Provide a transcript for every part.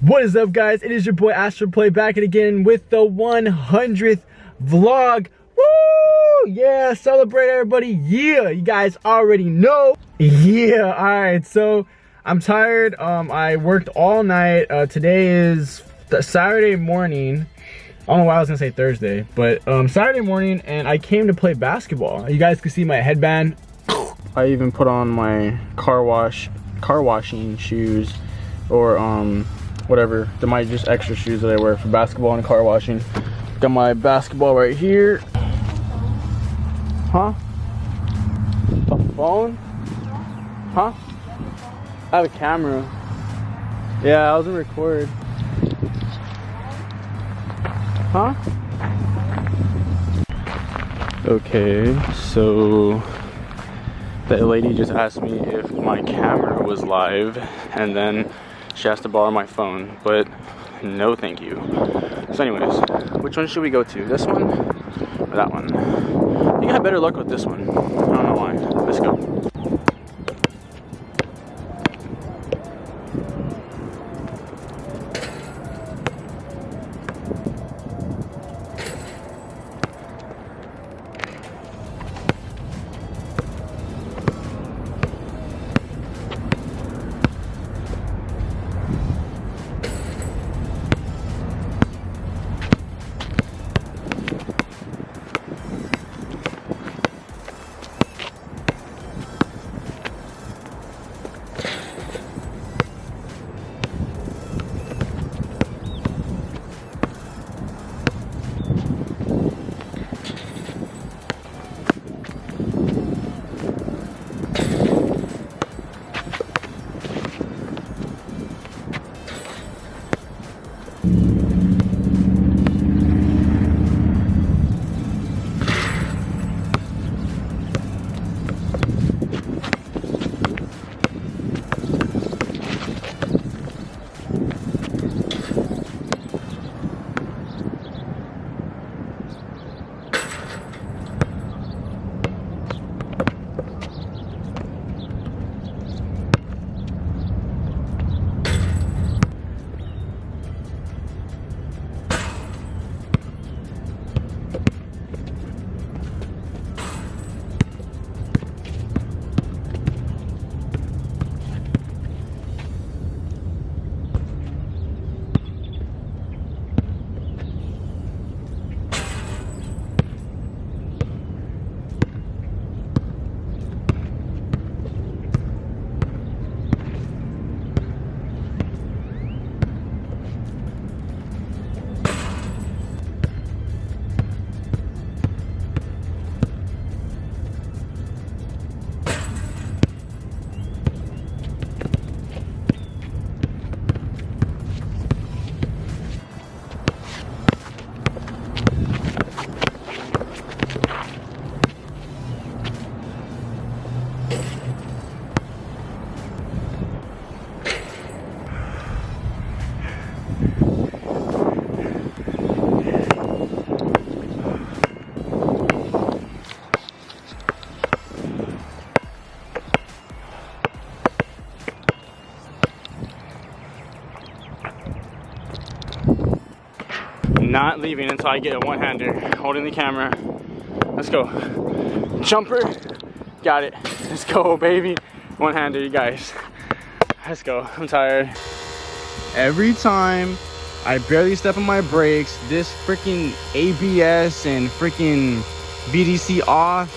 What is up, guys? It is your boy Astroplay back again with the 100th vlog. Woo! Yeah, celebrate everybody. Yeah, you guys already know. Yeah, all right. So I'm tired. I worked all night. Today is Saturday morning. I don't know why I was gonna say Thursday, but Saturday morning, and I came to play basketball. You guys can see my headband. I even put on my car washing shoes, or whatever. They're my just extra shoes that I wear for basketball and car washing. Got my basketball right here. Huh? A phone? Huh? I have a camera. Yeah, I was gonna record. Huh? Okay, so the lady just asked me if my camera was live, and then she has to borrow my phone, but no thank you. So anyways, which one should we go to? This one or that one? I think I had better luck with this one. I don't know why. Let's go. Not leaving until I get a one-hander holding the camera. Let's go. Jumper. Got it. Let's go, baby. One-hander, you guys. Let's go. I'm tired. Every time I barely step on my brakes, this freaking ABS and freaking VDC off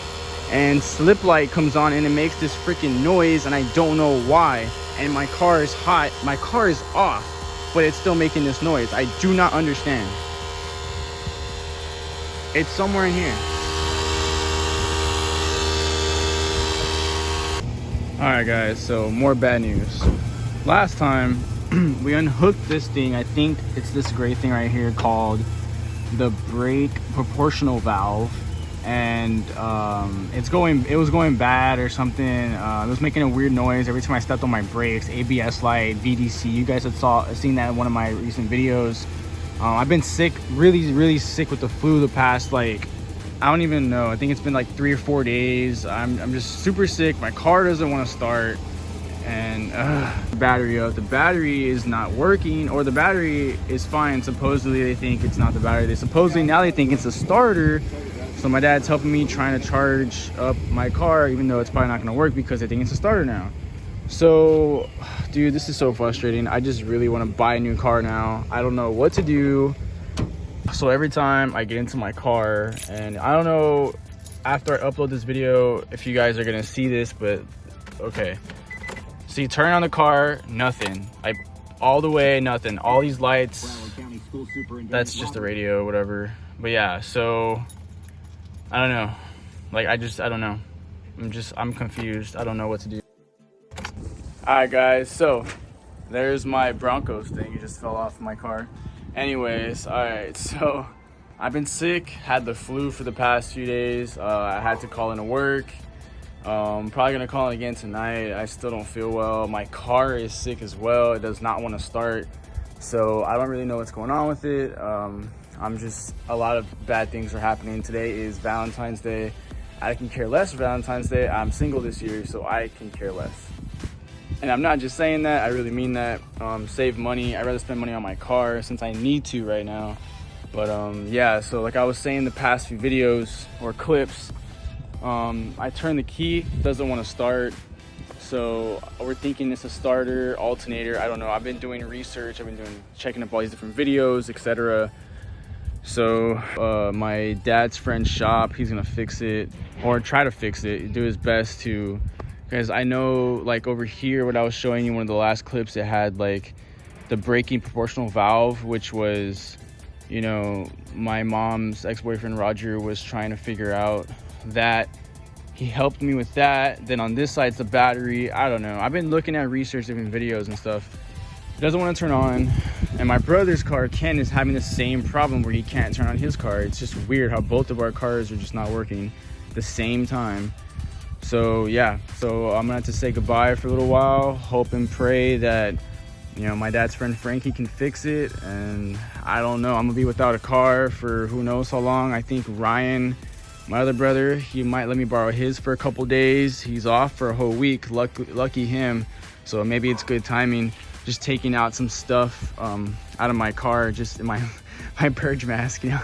and slip light comes on and it makes this freaking noise, and I don't know why. And my car is hot. My car is off, but it's still making this noise. I do not understand. It's somewhere in here. Alright guys, so more bad news. Last time we unhooked this thing. I think it's this gray thing right here called the brake proportional valve, and it was going bad or something. It was making a weird noise every time I stepped on my brakes. ABS light, VDC, you guys had seen that in one of my recent videos. I've been sick, really sick with the flu the past, like, I don't even know. I think it's been like 3 or 4 days. I'm just super sick. My car doesn't want to start. and battery up. The battery is not working, or the battery is fine. Supposedly they think it's not the battery. Now they think it's the starter. So my dad's helping me trying to charge up my car, even though it's probably not going to work because they think it's a starter now. So, dude, this is so frustrating. I just really want to buy a new car now. I don't know what to do. So every time I get into my car, and I don't know after I upload this video if you guys are going to see this, but okay. So you turn on the car, nothing. Like all the way, nothing. All these lights, that's just the radio, whatever. But yeah, so I don't know. Like I don't know. I'm confused. I don't know what to do. Alright guys, so there's my Broncos thing. It just fell off my car. Anyways, alright, so I've been sick, had the flu for the past few days. I had to call into work. Probably gonna call in again tonight. I still don't feel well. My car is sick as well. It does not want to start. So I don't really know what's going on with it. A lot of bad things are happening. Today is Valentine's Day. I can care less for Valentine's Day. I'm single this year, so I can care less. And I'm not just saying that, I really mean that. Save money. I'd rather spend money on my car since I need to right now. But yeah, so like I was saying the past few videos or clips, I turned the key, doesn't want to start. So we're thinking it's a starter, alternator, I don't know. I've been doing research, checking up all these different videos, etc. So my dad's friend's shop, he's gonna fix it, or try to fix it, do his best to, because I know like over here, what I was showing you, one of the last clips, it had like the braking proportional valve, which was, you know, my mom's ex-boyfriend Roger was trying to figure out that. He helped me with that. Then on this side's the battery. I don't know. I've been looking at research, different videos and stuff. It doesn't want to turn on. And my brother's car, Ken, is having the same problem where he can't turn on his car. It's just weird how both of our cars are just not working at the same time. So yeah, so I'm gonna have to say goodbye for a little while. Hope and pray that, you know, my dad's friend Frankie can fix it. And I don't know, I'm gonna be without a car for who knows how long. I think Ryan, my other brother, he might let me borrow his for a couple days. He's off for a whole week, lucky him. So maybe it's good timing. Just taking out some stuff out of my car, just in my purge mask, you know.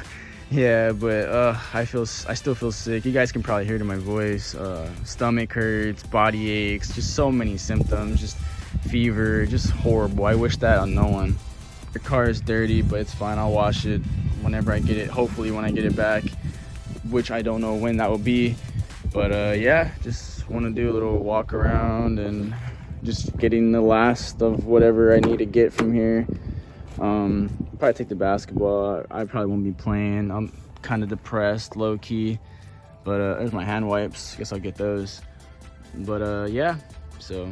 Yeah, but I still feel sick. You guys can probably hear it in my voice. Stomach hurts, body aches, just so many symptoms, just fever, just horrible. I wish that on no one. The car is dirty, but it's fine. I'll wash it whenever I get it, hopefully when I get it back, which I don't know when that will be. But yeah, just want to do a little walk around and just getting the last of whatever I need to get from here. Probably take the basketball. I probably won't be playing. I'm kind of depressed, low-key. But there's my hand wipes. Guess I'll get those. But yeah, so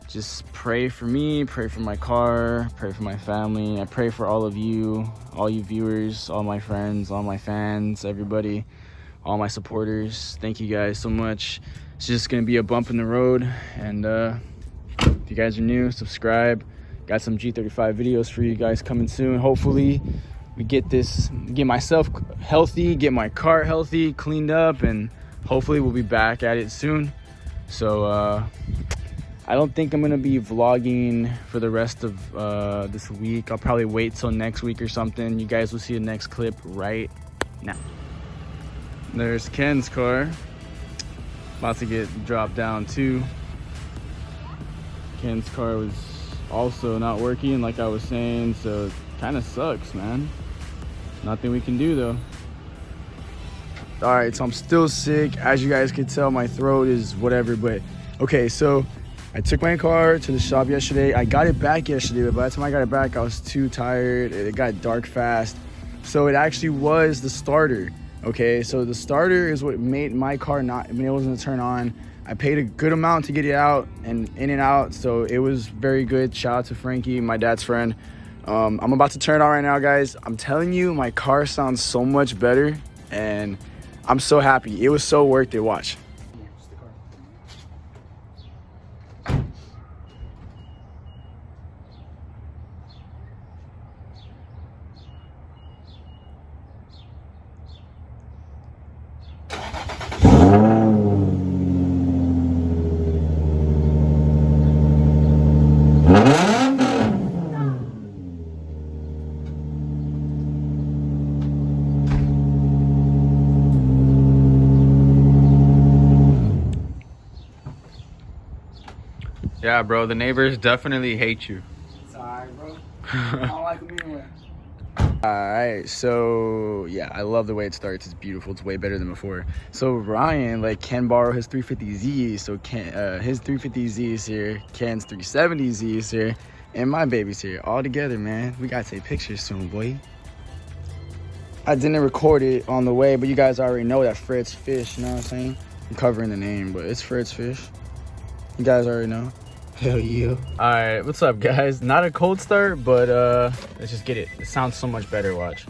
just pray for me, pray for my car, pray for my family. I pray for all of you, all you viewers, all my friends, all my fans, everybody, all my supporters. Thank you guys so much. It's just gonna be a bump in the road. And if you guys are new, subscribe. Got some G35 videos for you guys coming soon. Hopefully we get myself healthy, get my car healthy, cleaned up, and hopefully we'll be back at it soon. So I don't think I'm gonna be vlogging for the rest of this week. I'll probably wait till next week or something. You guys will see the next clip right now. There's Ken's car, about to get dropped down too. Ken's car was also not working, like I was saying, so it kind of sucks, man. Nothing we can do though. All right, so I'm still sick. As you guys can tell, my throat is whatever, but okay, so I took my car to the shop yesterday. I got it back yesterday, but by the time I got it back, I was too tired. It got dark fast. So it actually was the starter. Okay, so the starter is what made my car not, I mean, it wasn't to turn on. I paid a good amount to get it out and in and out, so it was very good. Shout out to Frankie, my dad's friend. I'm about to turn it on right now, guys. I'm telling you, my car sounds so much better, and I'm so happy. It was so worth it. Watch. Yeah, bro, the neighbors definitely hate you. It's alright, bro. I don't like them anyway. Alright, so yeah, I love the way it starts. It's beautiful. It's way better than before. So Ryan, like, can borrow his 350Z. So his 350Z is here, Ken's 370Z is here, and my baby's here. All together, man. We gotta take pictures soon, boy. I didn't record it on the way, but you guys already know that Fred's Fish, you know what I'm saying? I'm covering the name, but it's Fred's Fish. You guys already know. Hell yeah. Alright, what's up, guys? Not a cold start, but let's just get it. It sounds so much better, watch.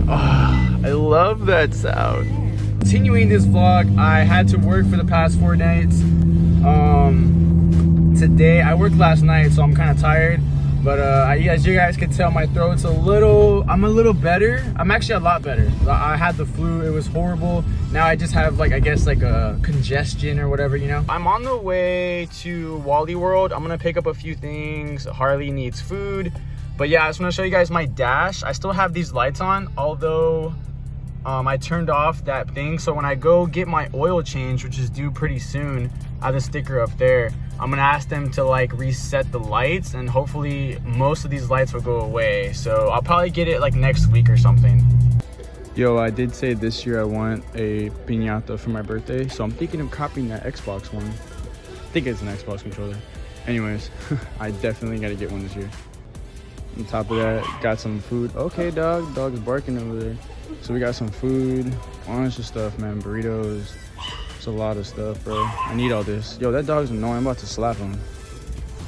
Oh, I love that sound. Continuing this vlog, I had to work for the past 4 nights. Today, I worked last night, so I'm kind of tired. But as you guys can tell, my throat's I'm a little better. I'm actually a lot better. I had the flu, it was horrible. Now I just have like, I guess like a congestion or whatever, you know? I'm on the way to Wally World. I'm gonna pick up a few things. Harley needs food. But yeah, I just wanna show you guys my dash. I still have these lights on, although I turned off that thing. So when I go get my oil change, which is due pretty soon, I have the sticker up there. I'm gonna ask them to like reset the lights, and hopefully most of these lights will go away. So I'll probably get it like next week or something. Yo, I did say this year I want a piñata for my birthday, so I'm thinking of copying that Xbox one. I think it's an Xbox controller. Anyways, I definitely gotta get one this year. On top of that, got some food. Okay, dog's barking over there. So we got some food, a bunch of stuff, man, burritos. It's a lot of stuff, bro. I need all this. Yo, that dog's annoying. I'm about to slap him.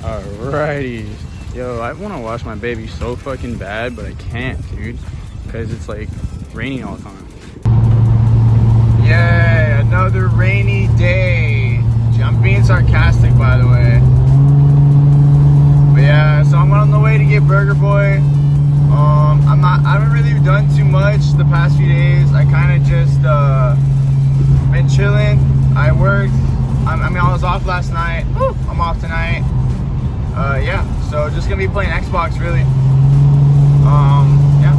Alrighty. Yo, I want to wash my baby so fucking bad, but I can't, dude. Because it's like raining all the time. Yay, another rainy day. I'm being sarcastic, by the way. But yeah, so I'm on the way to get Burger Boy. I haven't really done too much the past few days. I kind of just been chilling. I worked. I was off last night. Woo, I'm off tonight. Yeah, so just gonna be playing Xbox, really. Yeah.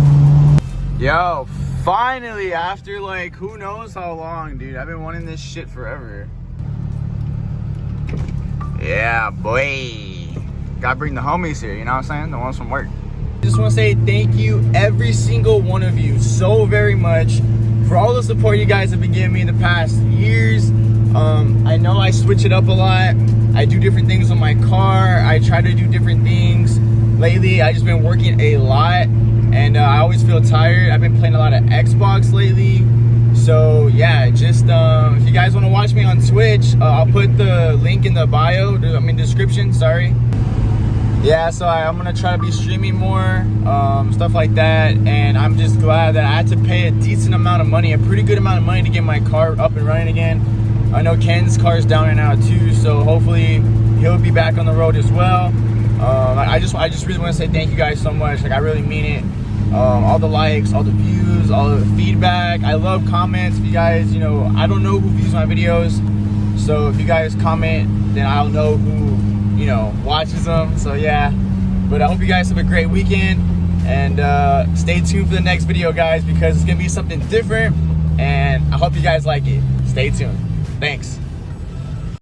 Yo, finally, after like who knows how long, dude. I've been wanting this shit forever. Yeah, boy. Gotta bring the homies here, you know what I'm saying? The ones from work. I just want to say thank you, every single one of you, so very much for all the support you guys have been giving me in the past years. I know I switch it up a lot. I do different things on my car. I try to do different things. Lately, I just been working a lot, and I always feel tired. I've been playing a lot of Xbox lately. So yeah, just if you guys want to watch me on Twitch, I'll put the link in the bio, description, sorry. Yeah, so I'm gonna try to be streaming more, stuff like that, and I'm just glad that I had to pay a decent amount of money, a pretty good amount of money to get my car up and running again. I know Ken's car's down and out too, so hopefully he'll be back on the road as well. I just really want to say thank you guys so much. Like, I really mean it. All the likes, all the views, all the feedback. I love comments. If you guys, I don't know who views my videos, so if you guys comment, then I'll know who watches them. So yeah, but I hope you guys have a great weekend, and stay tuned for the next video, guys, because it's gonna be something different, and I hope you guys like it. Stay tuned. Thanks.